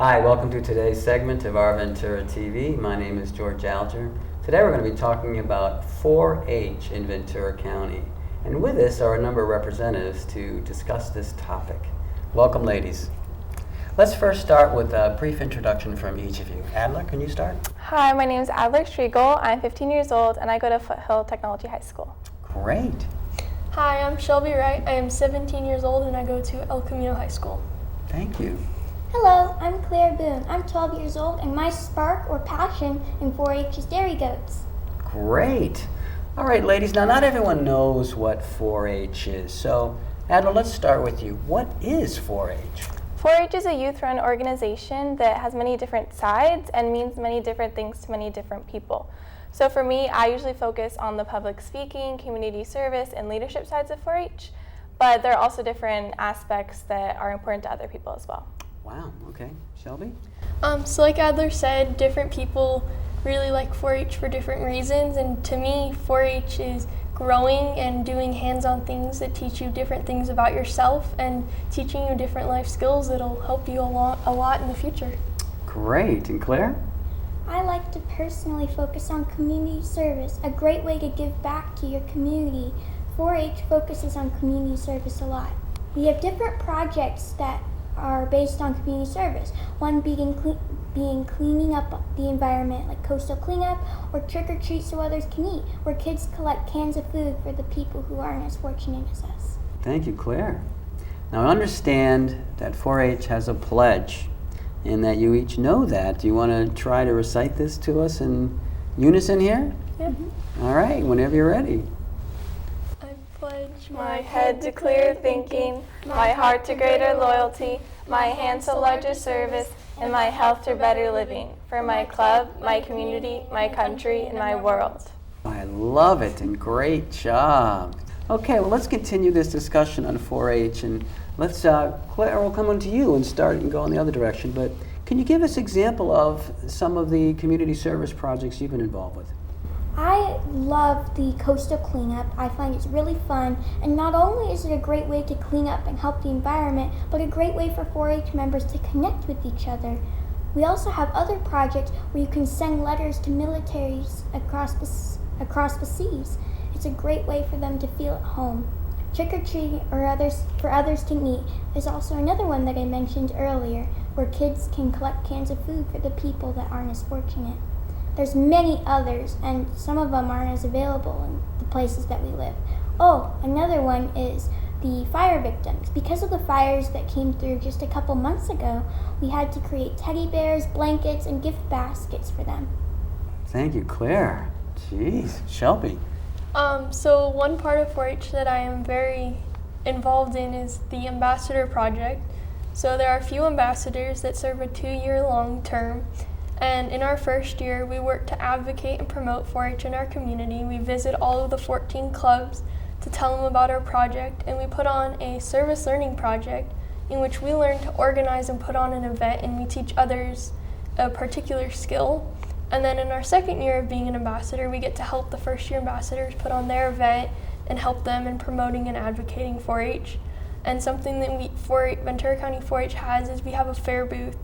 Hi, welcome to today's segment of Our Ventura TV. My name is George Alger. Today we're going to be talking about 4-H in Ventura County. And with us are a number of representatives to discuss this topic. Welcome, ladies. Let's first start with a brief introduction from each of you. Adler, can you start? Hi, my name is Adler Striegel. I'm 15 years old and I go to Foothill Technology High School. Great. Hi, I'm Shelby Wright. I am 17 years old and I go to El Camino High School. Thank you. Hello, I'm Claire Boone. I'm 12 years old and my spark or passion in 4-H is dairy goats. Great. All right, ladies, now not everyone knows what 4-H is. So, Adler, let's start with you. What is 4-H? 4-H is a youth-run organization that has many different sides and means many different things to many different people. So for me, I usually focus on the public speaking, community service, and leadership sides of 4-H, but there are also different aspects that are important to other people as well. Wow, okay. Shelby? So like Adler said, different people really like 4-H for different reasons, and to me, 4-H is growing and doing hands-on things that teach you different things about yourself and teaching you different life skills that'll help you a lot in the future. Great. And Claire? I like to personally focus on community service, a great way to give back to your community. 4-H focuses on community service a lot. We have different projects that are based on community service, one being cleaning up the environment, like coastal cleanup, or trick or treat so others can eat, where kids collect cans of food for the people who aren't as fortunate as us. Thank you, Claire. Now I understand that 4-H has a pledge and that you each know that. Do you want to try to recite this to us in unison here? Yeah. All right, whenever you're ready. I pledge My head to clear thinking, my heart to greater loyalty, my hands to larger service, and my health to better living, for my club, my community, my country, and my world. I love it, and great job. Okay, well, let's continue this discussion on 4-H, and let's, Claire, we'll come on to you and start and go in the other direction, but can you give us an example of some of the community service projects you've been involved with? I love the coastal cleanup. I find it's really fun, and not only is it a great way to clean up and help the environment, but a great way for 4-H members to connect with each other. We also have other projects where you can send letters to militaries across the seas. It's a great way for them to feel at home. Trick or treat or for others to eat is also another one that I mentioned earlier, where kids can collect cans of food for the people that aren't as fortunate. There's many others, and some of them aren't as available in the places that we live. Oh, another one is the fire victims. Because of the fires that came through just a couple months ago, we had to create teddy bears, blankets, and gift baskets for them. Thank you, Claire. Jeez. Shelby? So one part of 4-H that I am very involved in is the Ambassador Project. So there are a few ambassadors that serve a 2-year-long term. And in our first year, we work to advocate and promote 4-H in our community. We visit all of the 14 clubs to tell them about our project, and we put on a service learning project in which we learn to organize and put on an event, and we teach others a particular skill. And then in our second year of being an ambassador, we get to help the first-year ambassadors put on their event and help them in promoting and advocating 4-H. And something that Ventura County 4-H has is we have a fair booth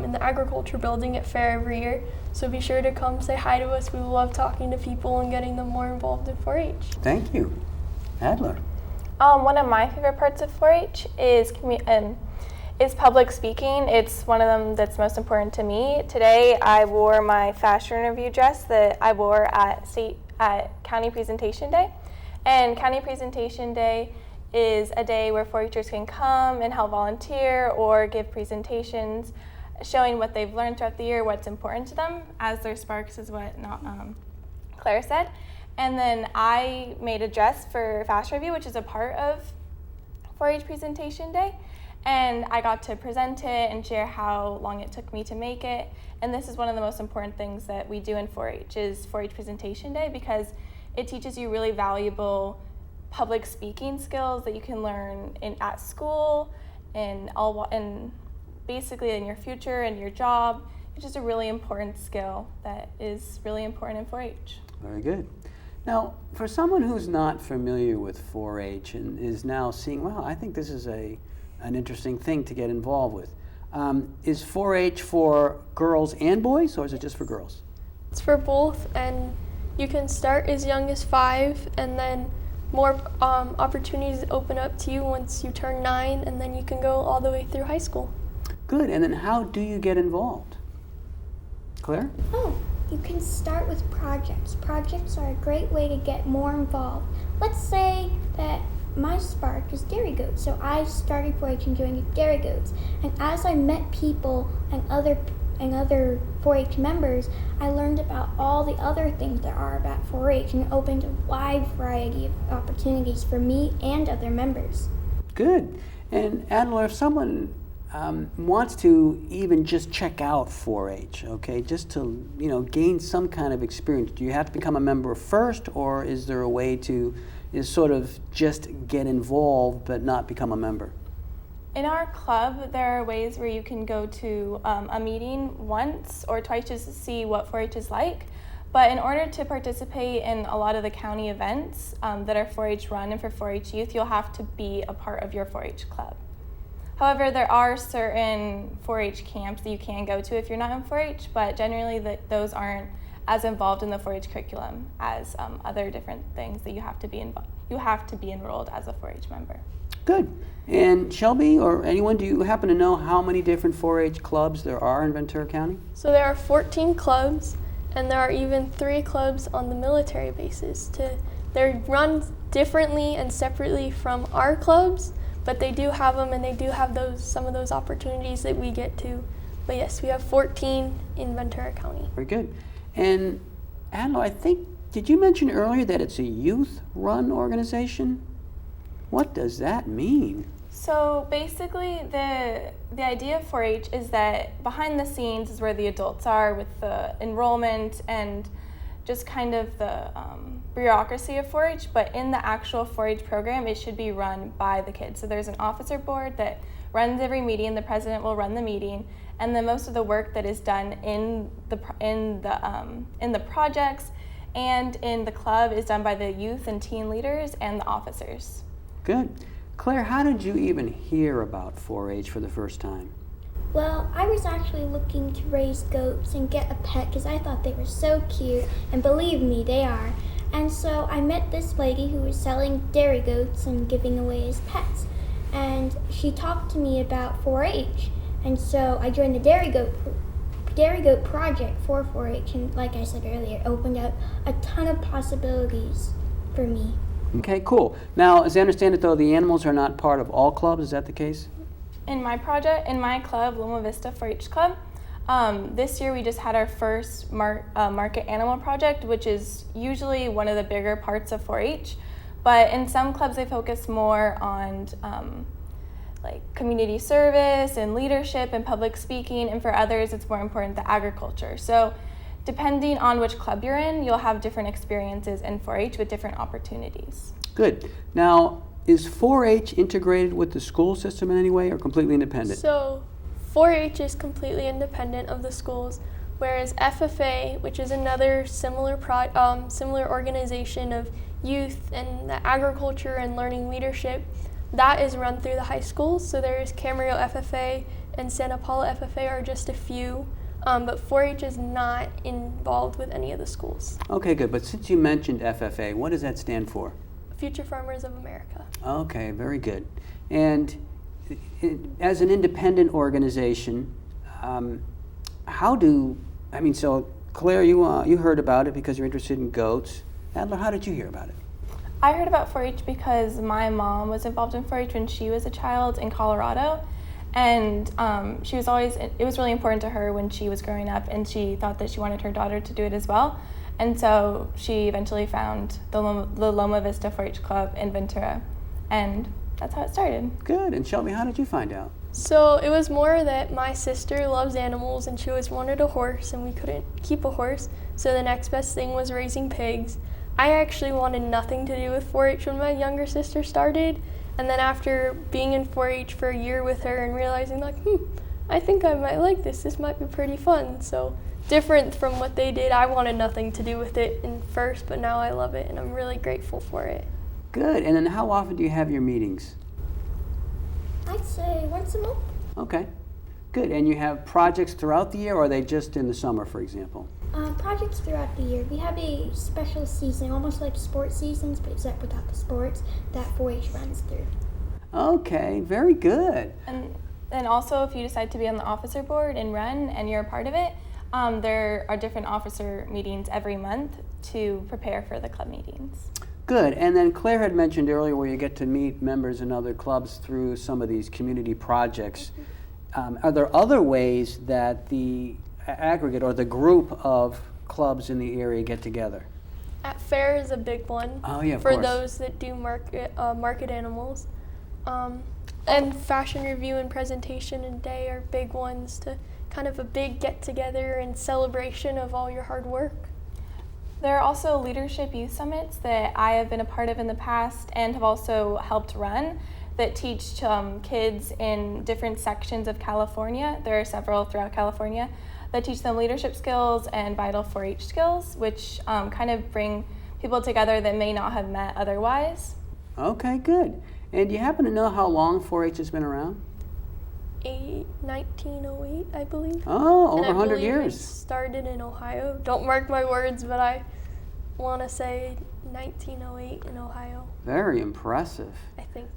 in the agriculture building at fair every year, so be sure to come say hi to us. We love talking to people and getting them more involved in 4-H. Thank you. Adler? One of my favorite parts of 4-H is public speaking. It's one of them that's most important to me. Today I wore my fashion interview dress that I wore at County Presentation Day, and County Presentation Day is a day where 4-Hers can come and help volunteer or give presentations showing what they've learned throughout the year, what's important to them, as their sparks is what Claire said. And then I made a dress for Fashion Review, which is a part of 4-H Presentation Day. And I got to present it and share how long it took me to make it. And this is one of the most important things that we do in 4-H is 4-H Presentation Day, because it teaches you really valuable public speaking skills that you can learn at school and basically in your future and your job. It's just a really important skill that is really important in 4-H. Very good. Now, for someone who's not familiar with 4-H and is now seeing, wow, I think this is an interesting thing to get involved with, Is 4-H for girls and boys, or is it just for girls? It's for both, and you can start as young as 5, and then more opportunities open up to you once you turn 9, and then you can go all the way through high school. Good, and then how do you get involved? Claire? Oh, you can start with projects. Projects are a great way to get more involved. Let's say that my spark is dairy goats, so I started 4-H and joined dairy goats. And as I met people and other 4-H members, I learned about all the other things there are about 4-H, and it opened a wide variety of opportunities for me and other members. Good. And Adler, if someone wants to even just check out 4-H, okay, just to gain some kind of experience, do you have to become a member first, or is there a way to sort of just get involved but not become a member? In our club, there are ways where you can go to a meeting once or twice just to see what 4-H is like. But in order to participate in a lot of the county events that are 4-H run and for 4-H youth, you'll have to be a part of your 4-H club. However, there are certain 4-H camps that you can go to if you're not in 4-H, but generally those aren't as involved in the 4-H curriculum as other different things that you have to be enrolled as a 4-H member. Good. And Shelby or anyone, do you happen to know how many different 4-H clubs there are in Ventura County? So there are 14 clubs, and there are even 3 clubs on the military bases. They're run differently and separately from our clubs, but they do have them, and they do have some of those opportunities that we get to. But yes, we have 14 in Ventura County. Very good. And Adler, did you mention earlier that it's a youth-run organization? What does that mean? So basically, the idea of 4-H is that behind the scenes is where the adults are with the enrollment and just kind of the bureaucracy of 4-H, but in the actual 4-H program, it should be run by the kids. So there's an officer board that runs every meeting. The president will run the meeting, and then most of the work that is done in the projects and in the club is done by the youth and teen leaders and the officers. Good. Claire, how did you even hear about 4-H for the first time? Well, I was actually looking to raise goats and get a pet because I thought they were so cute, and believe me, they are. And so I met this lady who was selling dairy goats and giving away as pets. And she talked to me about 4-H. And so I joined the dairy goat project for 4-H, and like I said earlier, it opened up a ton of possibilities for me. Okay, cool. Now, as I understand it, though, the animals are not part of all clubs. Is that the case? In my club, Loma Vista 4-H Club, this year we just had our first market animal project, which is usually one of the bigger parts of 4-H. But in some clubs, they focus more on like community service and leadership and public speaking, and for others, it's more important the agriculture. So depending on which club you're in, you'll have different experiences in 4-H with different opportunities. Good. Now, is 4-H integrated with the school system in any way or completely independent? So 4-H is completely independent of the schools, whereas FFA, which is another similar organization of youth and the agriculture and learning leadership, that is run through the high schools. So there is Camarillo FFA and Santa Paula FFA are just a few. But 4-H is not involved with any of the schools. Okay, good. But since you mentioned FFA, what does that stand for? Future Farmers of America. Okay, very good. And as an independent organization, so Claire, you heard about it because you're interested in goats. Adler, how did you hear about it? I heard about 4-H because my mom was involved in 4-H when she was a child in Colorado. And it was really important to her when she was growing up, and she thought that she wanted her daughter to do it as well. And so she eventually found the Loma Vista 4-H Club in Ventura, and that's how it started. Good. And Shelby, how did you find out? So it was more that my sister loves animals, and she always wanted a horse, and we couldn't keep a horse, so the next best thing was raising pigs. I actually wanted nothing to do with 4-H when my younger sister started. And then after being in 4-H for a year with her and realizing I think I might like this. This might be pretty fun. So different from what they did. I wanted nothing to do with it in first, but now I love it and I'm really grateful for it. Good. And then how often do you have your meetings? I'd say once a month. Okay. Good. And you have projects throughout the year, or are they just in the summer, for example? Projects throughout the year. We have a special season, almost like sports seasons, but except without the sports, that 4-H runs through. Okay, very good. And also, if you decide to be on the officer board and run and you're a part of it, there are different officer meetings every month to prepare for the club meetings. Good. And then Claire had mentioned earlier where you get to meet members in other clubs through some of these community projects. Are there other ways that the aggregate or the group of clubs in the area get together? At fair is a big one. Oh yeah, of for course. those that do market animals. And fashion review and presentation and day are big ones to kind of a big get together and celebration of all your hard work. There are also leadership youth summits that I have been a part of in the past and have also helped run that teach kids in different sections of California. There are several throughout California that teach them leadership skills and vital 4-H skills, which kind of bring people together that may not have met otherwise. Okay, good. And do you happen to know how long 4-H has been around? 1908, I believe. Oh, And over I 100 believe years. It started in Ohio. Don't mark my words, but I want to say 1908 in Ohio, Very impressive. I think.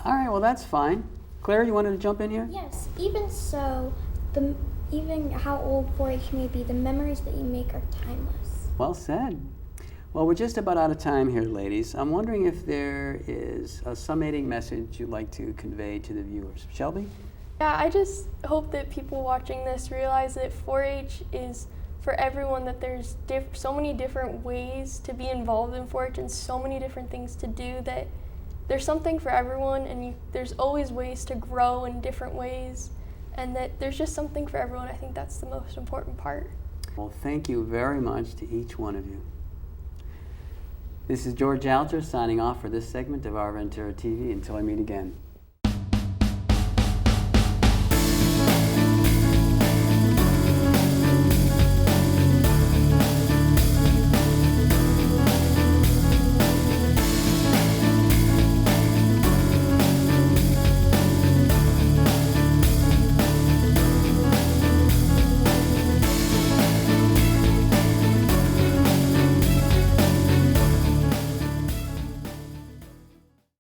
All right, well, that's fine. Claire, you wanted to jump in here? Yes, even so, even how old 4-H may be, the memories that you make are timeless. Well said. Well, we're just about out of time here, ladies. I'm wondering if there is a summating message you'd like to convey to the viewers. Shelby? Yeah, I just hope that people watching this realize that 4-H is for everyone, that there's so many different ways to be involved in 4-H and so many different things to do, that there's something for everyone, and there's always ways to grow in different ways, and that there's just something for everyone. I think that's the most important part. Well, thank you very much to each one of you. This is George Alger signing off for this segment of Our Ventura TV. Until I meet again.